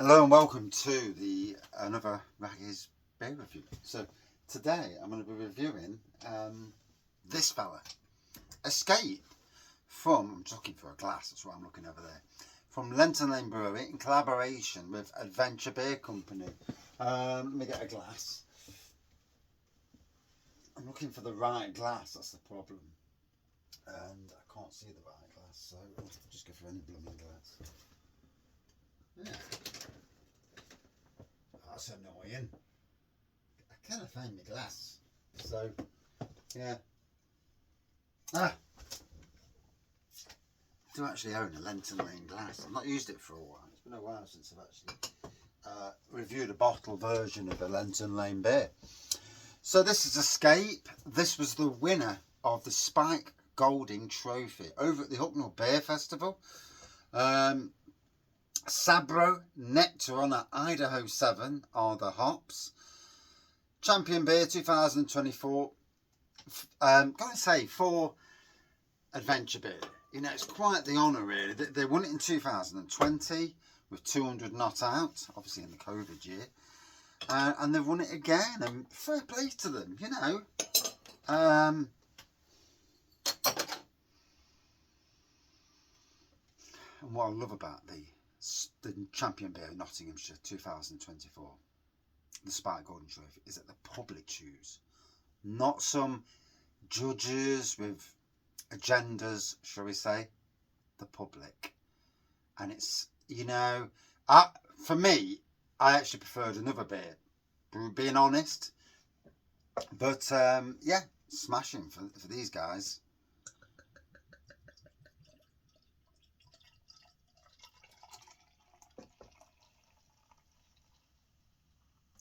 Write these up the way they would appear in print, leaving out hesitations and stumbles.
Hello and welcome to another Raggy's beer review. So today I'm going to be reviewing this fella, Escape from, I'm just looking for a glass, that's what I'm looking over there, from Lenton Brewery in collaboration with Adventure Beer Company. Let me get a glass. I'm looking for the right glass, that's the problem. And I can't see the right glass, so I'll just go for any blooming glass. Yeah. That's annoying. I cannot find my glass. So, yeah. I do actually own a Lenton glass. I've not used it for a while. It's been a while since I've actually reviewed a bottle version of a Lenton beer. So this is Escape. This was the winner of the Spyke Golding Trophy over at the Hucknall Beer Festival. Sabro, Nectar on Idaho 7 are the hops. Champion Beer 2024. Gotta say, for Adventure Beer, you know, it's quite the honour really. They won it in 2020 with 200 not out, obviously in the COVID year. And they've won it again, and fair play to them, you know. And what I love about the Champion Beer of Nottinghamshire 2024, the Spyke Golding Trophy, is that the public choose, not some judges with agendas, shall we say. The public. And it's, you know, for me, I actually preferred another beer, being honest. But yeah, smashing for these guys.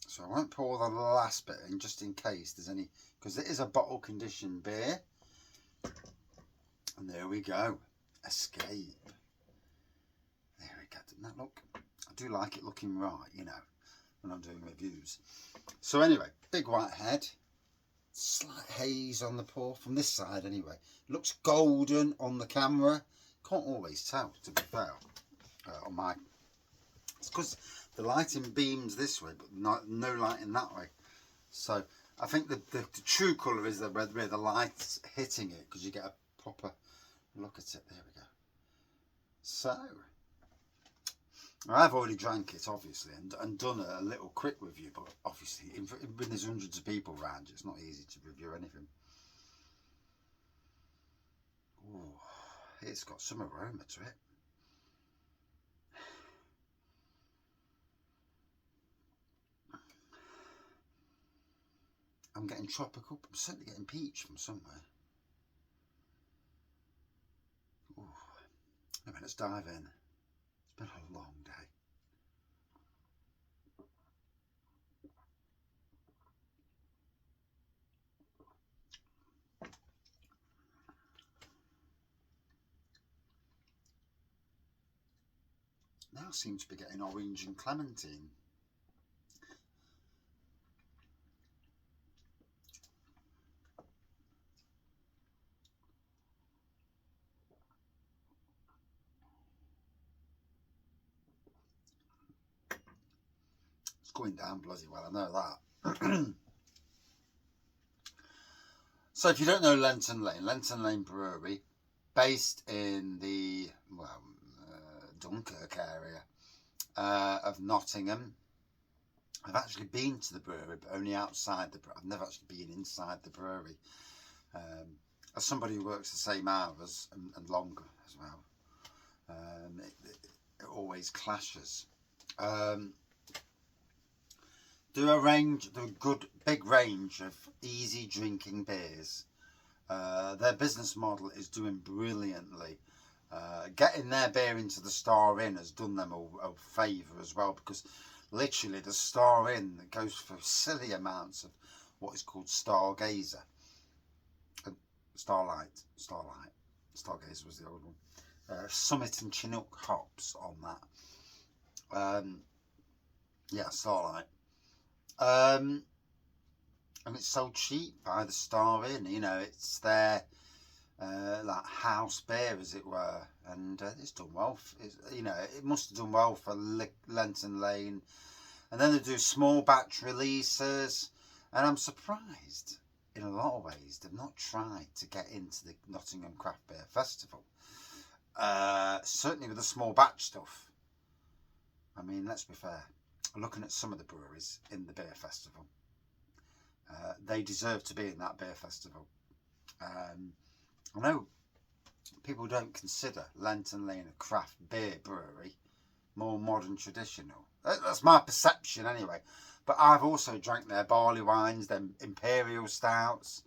So I won't pour the last bit in just in case there's any, because it is a bottle conditioned beer. And there we go. Escape. There we go. Doesn't that look? I do like it looking right, you know, when I'm doing reviews. So anyway, big white head. Slight haze on the pour from this side anyway. Looks golden on the camera. Can't always tell, to be fair. On my, it's because the lighting beams this way, but no lighting that way. So I think the true colour is where the light's hitting it, because you get a proper look at it. There we go. So I've already drank it, obviously, and done a little quick review, but obviously when there's hundreds of people around, it's not easy to review anything. Ooh, it's got some aroma to it. I'm getting tropical. I'm certainly getting peach from somewhere. Ooh. Anyway, let's dive in. It's been a long day. Now seems to be getting orange and clementine. It's going down bloody well, I know that. So if you don't know Lenton Brewery, based in the Dunkirk area of Nottingham. I've actually been to the brewery, but only outside the brewery. I've never actually been inside the brewery. As somebody who works the same hours and longer as well, it always clashes. Do a good big range of easy drinking beers. Their business model is doing brilliantly. Getting their beer into the Star Inn has done them a favour as well, because literally the Star Inn goes for silly amounts of what is called Stargazer. Starlight. Stargazer was the old one. Summit and Chinook hops on that. Yeah, Starlight. And it's so cheap by the Star Inn, you know, it's their like house beer, as it were, and it's done well. It must have done well for Lenton Lane, and then they do small batch releases, and I'm surprised in a lot of ways they've not tried to get into the Nottingham Craft Beer Festival. Certainly with the small batch stuff. I mean, let's be fair. Looking at some of the breweries in the beer festival, they deserve to be in that beer festival. I know people don't consider Lenton Lane a craft beer brewery, more modern traditional. That's my perception anyway. But I've also drank their barley wines, their imperial stouts.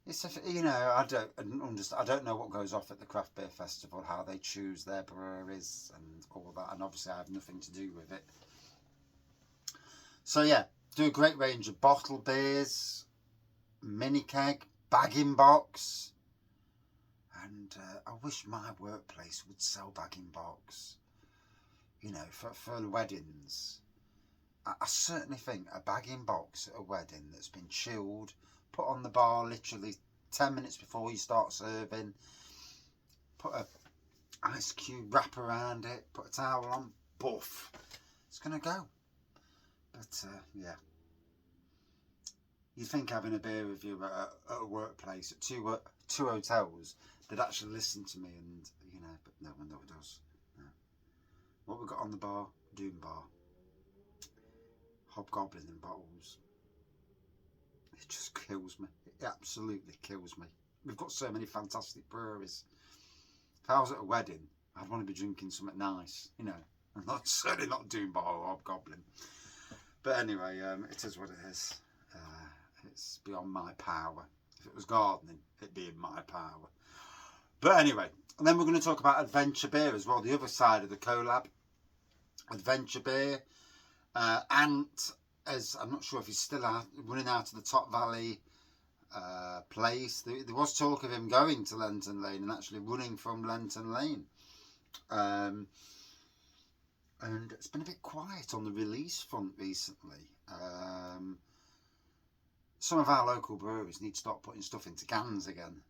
It's I don't understand. I don't know what goes off at the craft beer festival, how they choose their breweries and all that. And obviously, I have nothing to do with it. So yeah, do a great range of bottle beers, mini keg, bag-in box. And I wish my workplace would sell bag-in-box, for weddings. I certainly think a bag-in-box at a wedding that's been chilled, put on the bar literally 10 minutes before you start serving, put a ice cube wrap around it, put a towel on, buff, it's going to go. But, yeah. You'd think having a beer review at a workplace, at two hotels, they'd actually listen to me and, but no one ever does. No. What we got on the bar? Doom Bar. Hobgoblin in bottles. It just kills me. It absolutely kills me. We've got so many fantastic breweries. If I was at a wedding, I'd want to be drinking something nice, I'm certainly not Doom Bar or Hobgoblin. But anyway, it is what it is. It's beyond my power. If it was gardening, it'd be in my power. But anyway, and then we're going to talk about Adventure Beer as well, the other side of the collab. Adventure Beer. Ant, as I'm not sure if he's still running out of the Top Valley place. There was talk of him going to Lenton Lane and actually running from Lenton Lane. And it's been a bit quiet on the release front recently. Some of our local breweries need to start putting stuff into cans again.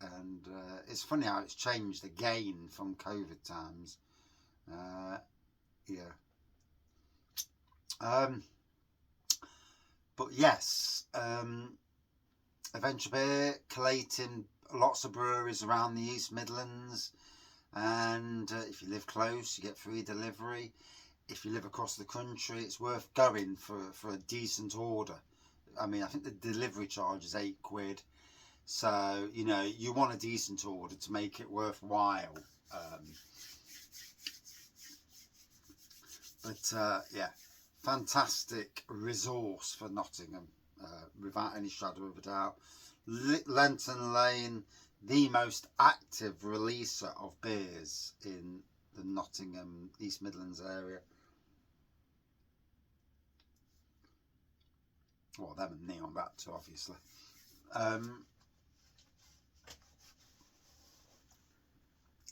And it's funny how it's changed again from COVID times. Yeah. But yes, Adventure Beer collating lots of breweries around the East Midlands. And if you live close, you get free delivery. If you live across the country, it's worth going for a decent order. I mean, I think the delivery charge is £8. So, you want a decent order to make it worthwhile. Yeah, fantastic resource for Nottingham, without any shadow of a doubt. Lenton Lane, the most active releaser of beers in the Nottingham, East Midlands area. Well, them and Neon Rat too, obviously.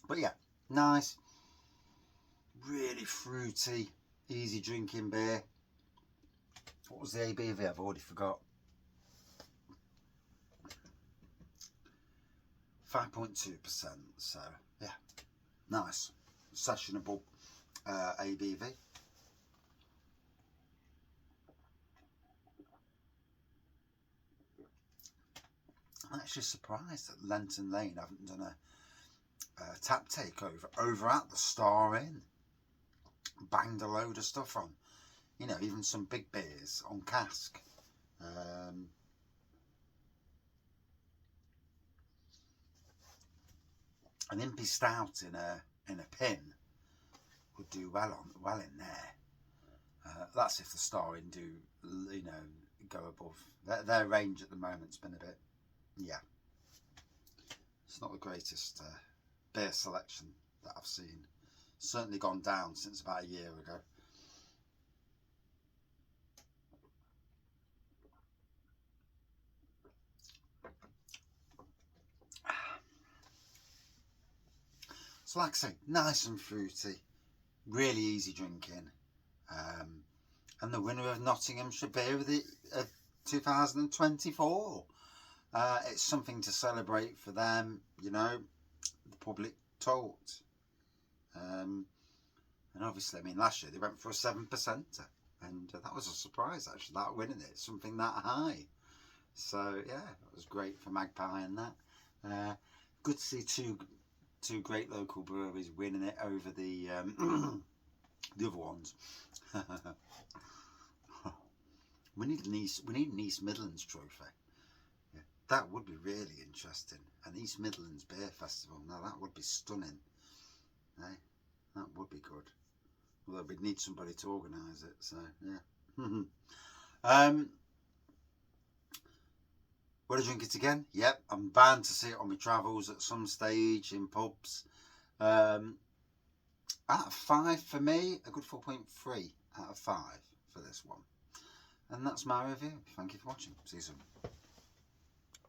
But yeah, nice, really fruity, easy drinking beer. What was the ABV? I've already forgot. 5.2%. So yeah, nice, sessionable ABV. I'm actually surprised that Lenton Lane haven't done a tap takeover over at the Star Inn. Banged a load of stuff on, even some big beers on cask. An Impy Stout in a pin would do well in there. That's if the Star Inn do, go above. Their range at the moment's been a bit, yeah. It's not the greatest beer selection that I've seen. Certainly gone down since about a year ago. So like I say, nice and fruity, really easy drinking. And the winner of Nottinghamshire Beer of 2024. It's something to celebrate for them, you know, the public taught. And obviously, I mean, last year they went for a 7%er, and that was a surprise actually, that winning it, something that high. So yeah, it was great for Magpie and that. Good to see two great local breweries winning it over the the other ones. we need an East Midlands trophy. Yeah, that would be really interesting. An East Midlands Beer Festival. Now that would be stunning. Hey, that would be good. Although we'd need somebody to organise it. So yeah. Would I drink it again? Yep, I'm bound to see it on my travels at some stage in pubs. Out of 5 for me, a good 4.3 out of 5 for this one. And that's my review. Thank you for watching. See you soon.